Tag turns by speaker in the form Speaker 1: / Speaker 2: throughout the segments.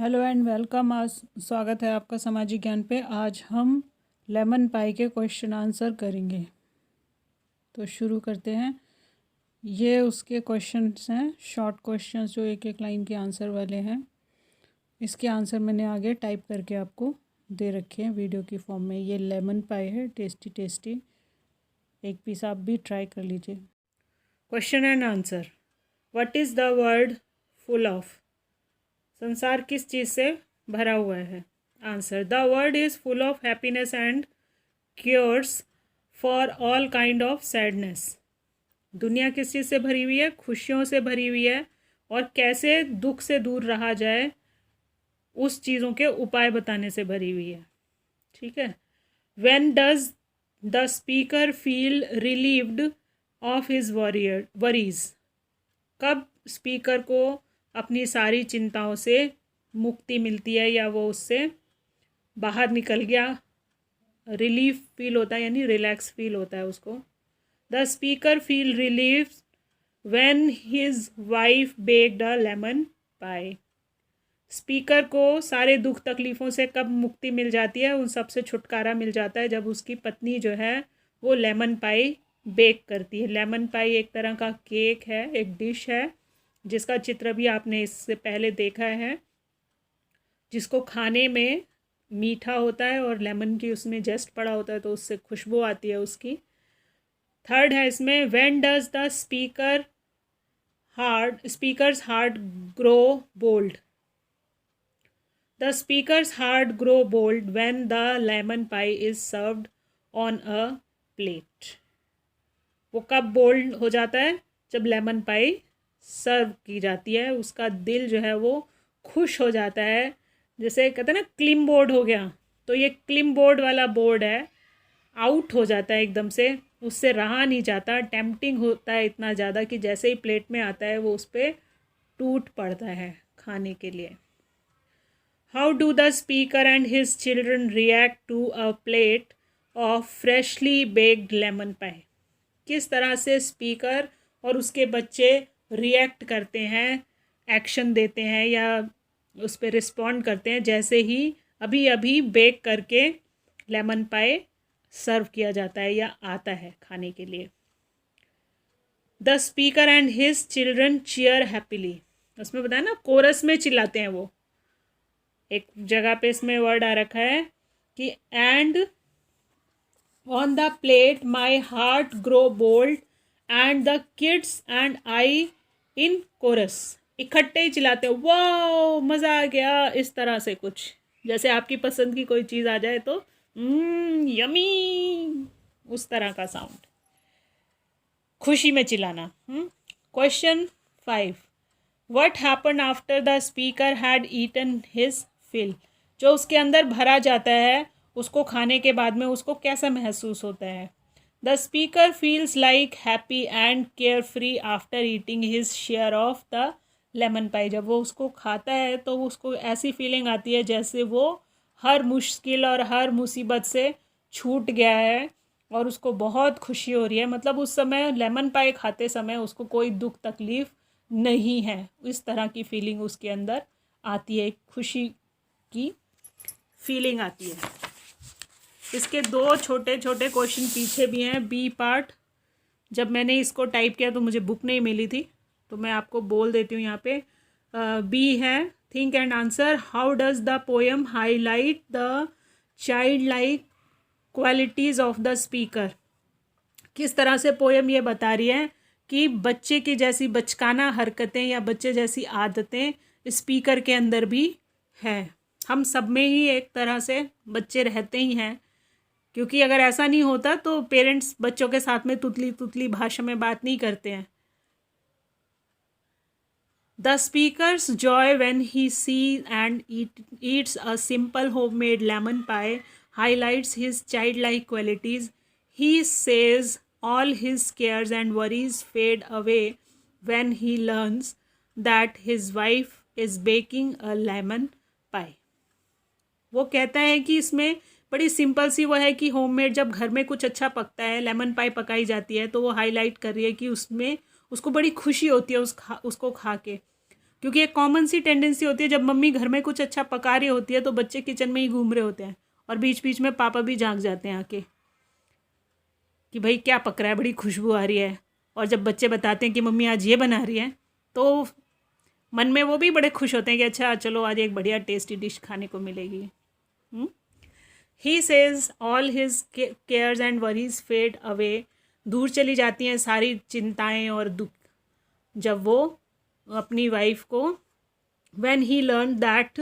Speaker 1: Hello and welcome. आज स्वागत है आपका सामाजिक ज्ञान पे। आज हम लेमन पाई के क्वेश्चन आंसर करेंगे। तो शुरू करते हैं। ये उसके क्वेश्चंस हैं, शॉर्ट क्वेश्चंस जो एक एक लाइन के आंसर वाले हैं। इसके आंसर मैंने आगे टाइप करके आपको दे रखे हैं वीडियो की फॉर्म में। ये लेमन पाई है, टेस्टी टेस्टी। एक पीस आप भी ट्राई कर लीजिए। Question and answer. What is the world full of? संसार किस चीज़ से भरा हुआ है? Answer, the world is full of happiness and cures for all kind of sadness. दुनिया किस चीज़ से भरी हुई है? खुशियों से भरी हुई है, और कैसे दुख से दूर रहा जाए उस चीज़ों के उपाय बताने से भरी हुई है। ठीक है। When does the speaker feel relieved of his worries? कब स्पीकर को अपनी सारी चिंताओं से मुक्ति मिलती है या वो उससे बाहर निकल गया, रिलीफ फील होता है, यानी रिलैक्स फील होता है उसको। The speaker feel relief when his wife baked a lemon pi. Speaker को सारे दुख तकलीफ़ों से कब मुक्ति मिल जाती है, उन सब से छुटकारा मिल जाता है जब उसकी पत्नी जो है वो लेमन पाई बेक करती है। लेमन पाई एक तरह का केक है, एक डिश है जिसका चित्र भी आपने इससे पहले देखा है, जिसको खाने में मीठा होता है और लेमन की उसमें जस्ट पड़ा होता है तो उससे खुशबू आती है उसकी। थर्ड है इसमें, when does the speaker's heart grow bold? The speaker's heart grow bold when the lemon pie is served on a plate. वो कब बोल्ड हो जाता है? जब लेमन पाई सर्व की जाती है, उसका दिल जो है वो खुश हो जाता है। जैसे कहते हैं ना क्लिम बोर्ड हो गया, तो ये क्लिम बोर्ड वाला बोर्ड है, आउट हो जाता है एकदम से, उससे रहा नहीं जाता। टेम्पटिंग होता है इतना ज़्यादा कि जैसे ही प्लेट में आता है वो उस पर टूट पड़ता है खाने के लिए। How do the speaker and his children react to a plate of freshly baked lemon pie? किस तरह से स्पीकर और उसके बच्चे रिएक्ट करते हैं, एक्शन देते हैं या उस पर रिस्पॉन्ड करते हैं जैसे ही अभी अभी बेक करके लेमन पाई सर्व किया जाता है या आता है खाने के लिए। The speaker and his children cheer happily. उसमें बताया ना, कोरस में चिल्लाते हैं वो। एक जगह पे इसमें वर्ड आ रखा है कि and on the plate my heart grow bold and the kids and I in chorus. इकट्ठे ही चिल्लाते हैं, वाह मज़ा आ गया, इस तरह से कुछ जैसे आपकी पसंद की कोई चीज़ आ जाए तो यमी, उस तरह का साउंड, खुशी में चिल्लाना। Question 5, what happen after the speaker had eaten his fill? जो उसके अंदर भरा जाता है उसको खाने के बाद में उसको कैसा महसूस होता है? The speaker feels like happy and care free after eating his share of the lemon pie. जब वो उसको खाता है तो उसको ऐसी फीलिंग आती है जैसे वो हर मुश्किल और हर मुसीबत से छूट गया है और उसको बहुत खुशी हो रही है। मतलब उस समय लेमन पाई खाते समय उसको कोई दुख तकलीफ़ नहीं है, इस तरह की फीलिंग उसके अंदर आती है, खुशी की फीलिंग आती है। इसके 2 छोटे छोटे क्वेश्चन पीछे भी हैं, बी पार्ट। जब मैंने इसको टाइप किया तो मुझे बुक नहीं मिली थी, तो मैं आपको बोल देती हूँ यहाँ पे। बी है, think and answer. How does the poem highlight the child like qualities of the speaker? किस तरह से पोएम ये बता रही है कि बच्चे की जैसी बचकाना हरकतें या बच्चे जैसी आदतें स्पीकर के अंदर भी है। हम सब में ही एक तरह से बच्चे रहते ही हैं, क्योंकि अगर ऐसा नहीं होता तो पेरेंट्स बच्चों के साथ में तुतली तुतली भाषा में बात नहीं करते हैं। The speaker's joy when he see and eats a simple homemade lemon pie highlights his child like qualities. He says all his cares and worries fade away when he learns that his wife is baking a lemon pie. वो कहता है कि इसमें बड़ी simple सी वो है कि homemade जब घर में कुछ अच्छा पकता है, लेमन पाई पकाई जाती है, तो वो हाईलाइट कर रही है कि उसमें उसको बड़ी खुशी होती है उसको खा के। क्योंकि एक कॉमन सी टेंडेंसी होती है, जब मम्मी घर में कुछ अच्छा पका रही होती है तो बच्चे किचन में ही घूम रहे होते हैं और बीच बीच में पापा भी झांक जाते हैं आके कि भाई क्या पक रहा है, बड़ी खुशबू आ रही है। और जब बच्चे बताते हैं कि मम्मी आज ये बना रही है तो मन में वो भी बड़े खुश होते हैं कि अच्छा चलो आज एक बढ़िया टेस्टी डिश खाने को मिलेगी। He says all his cares and worries fade away, दूर चली जाती हैं सारी चिंताएं और दुख जब वो अपनी वाइफ को, when he learn that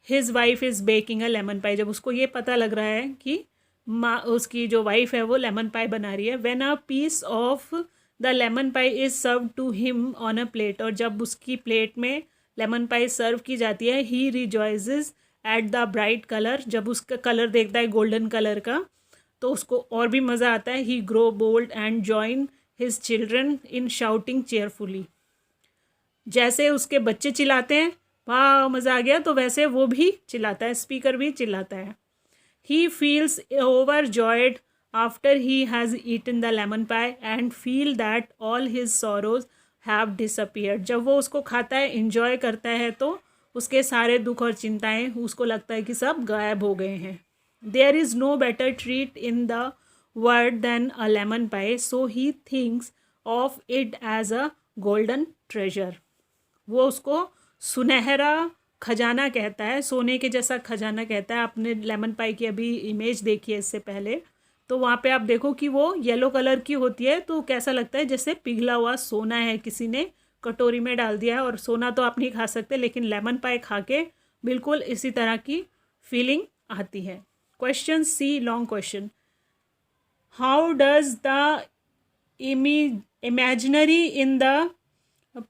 Speaker 1: his wife is baking a lemon pie, जब उसको ये पता लग रहा है कि माँ उसकी जो वाइफ है वो लेमन पाई बना रही है। When a piece of the lemon pie is serve to him on a plate, और जब उसकी प्लेट में लेमन पाई सर्व की जाती है, he rejoices at the bright colour, जब उसका कलर देखता है गोल्डन कलर का तो उसको और भी मज़ा आता है। He grow bold and join his children in shouting cheerfully, जैसे उसके बच्चे चिल्लाते हैं वाह मज़ा आ गया, तो वैसे वो भी चिल्लाता है, स्पीकर भी चिल्लाता है। He feels overjoyed after he has eaten the lemon pie and feel that all his sorrows have disappeared, जब वो उसको खाता है इंजॉय करता है तो उसके सारे दुख और चिंताएं उसको लगता है कि सब गायब हो गए हैं। There is no better treat in the world then a lemon pie, so he thinks of it as a golden treasure, वो उसको सुनहरा खजाना कहता है, सोने के जैसा खजाना कहता है। आपने लेमन पाई की अभी इमेज देखी है इससे पहले, तो वहाँ पे आप देखो कि वो येलो कलर की होती है, तो कैसा लगता है जैसे पिघला हुआ सोना है, किसी ने कटोरी में डाल दिया है। और सोना तो आप नहीं खा सकते, लेकिन लेमन पाई खा के बिल्कुल इसी तरह की फीलिंग आती है। Question C, long question, how does the imaginary in the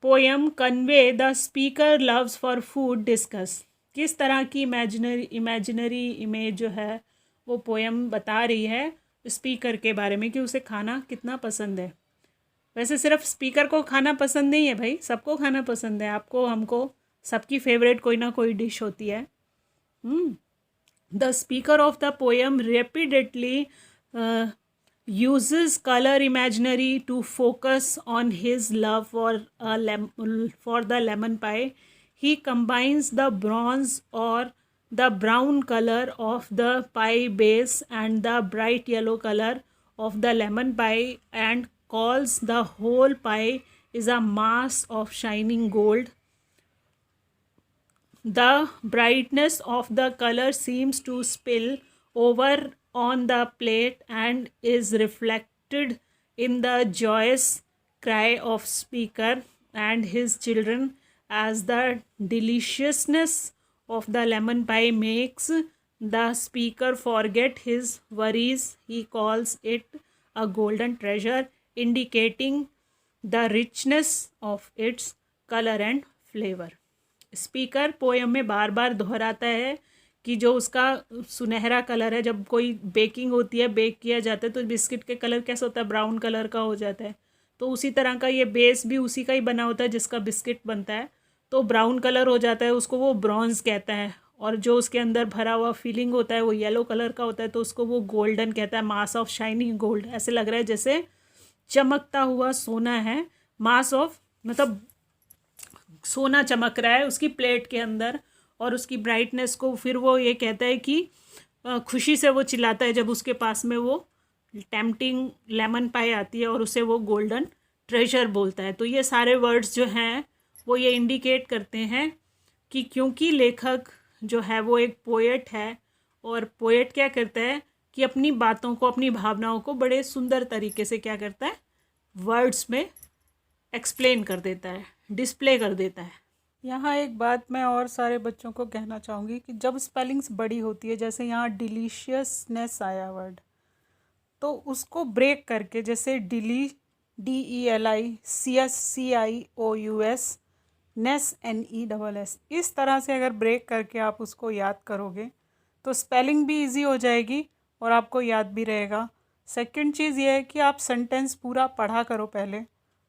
Speaker 1: poem convey the speaker loves for food discuss, किस तरह की इमेजिनरी इमेज जो है वो पोएम बता रही है स्पीकर के बारे में कि उसे खाना कितना पसंद है। वैसे सिर्फ स्पीकर को खाना पसंद नहीं है भाई, सबको खाना पसंद है, आपको हमको सबकी फेवरेट कोई ना कोई डिश होती है। The speaker of the poem repeatedly uses color imaginary to focus on his love for the lemon pie. He combines the bronze or the brown color of the pie base and the bright yellow color of the lemon pie and calls the whole pie is a mass of shining gold. The brightness of the color seems to spill over on the plate and is reflected in the joyous cry of speaker and his children as the deliciousness of the lemon pie makes the speaker forget his worries. He calls it a golden treasure, indicating the richness of its color and flavor. Speaker poem में बार बार दोहराता है कि जो उसका सुनहरा colour है, जब कोई बेकिंग होती है, बेक किया जाता है तो बिस्किट के कलर कैसा होता है, ब्राउन कलर का हो जाता है, तो उसी तरह का ये बेस भी उसी का ही बना होता है जिसका बिस्किट बनता है, तो ब्राउन कलर हो जाता है, उसको वो ब्रॉन्ज कहता है। और जो उसके अंदर भरा हुआ फीलिंग होता है वो येलो कलर का होता है, तो उसको वो गोल्डन कहता है, मास ऑफ शाइनिंग गोल्ड, ऐसे लग रहा है जैसे चमकता हुआ सोना है, मास ऑफ मतलब सोना चमक रहा है उसकी प्लेट के अंदर। और उसकी ब्राइटनेस को फिर वो ये कहता है कि खुशी से वो चिल्लाता है जब उसके पास में वो टेम्पटिंग लेमन पाई आती है और उसे वो गोल्डन ट्रेजर बोलता है। तो ये सारे वर्ड्स जो हैं वो ये इंडिकेट करते हैं कि क्योंकि लेखक जो है वो एक पोएट है, और पोएट क्या करता है कि अपनी बातों को, अपनी भावनाओं को बड़े सुंदर तरीके से क्या करता है, वर्ड्स में एक्सप्लेन कर देता है, डिस्प्ले कर देता है। यहाँ एक बात मैं और सारे बच्चों को कहना चाहूँगी कि जब स्पेलिंग्स बड़ी होती है, जैसे यहाँ डिलीशियसनेस आया वर्ड, तो उसको ब्रेक करके जैसे DELICIOUS NESS, इस तरह से अगर ब्रेक करके आप उसको याद करोगे तो स्पेलिंग भी इजी हो जाएगी और आपको याद भी रहेगा। सेकंड चीज़ ये है कि आप सेंटेंस पूरा पढ़ा करो पहले,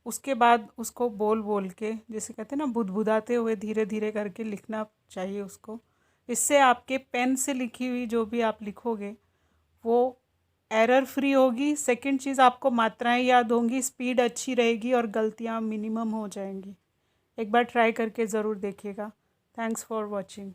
Speaker 1: उसके बाद उसको बोल बोल के, जैसे कहते हैं ना, बुदबुदाते हुए धीरे धीरे करके लिखना चाहिए उसको। इससे आपके पेन से लिखी हुई जो भी आप लिखोगे वो एरर फ्री होगी। सेकंड चीज़, आपको मात्राएं याद होंगी, स्पीड अच्छी रहेगी और गलतियां मिनिमम हो जाएंगी। एक बार ट्राई करके ज़रूर देखिएगा। Thanks for watching.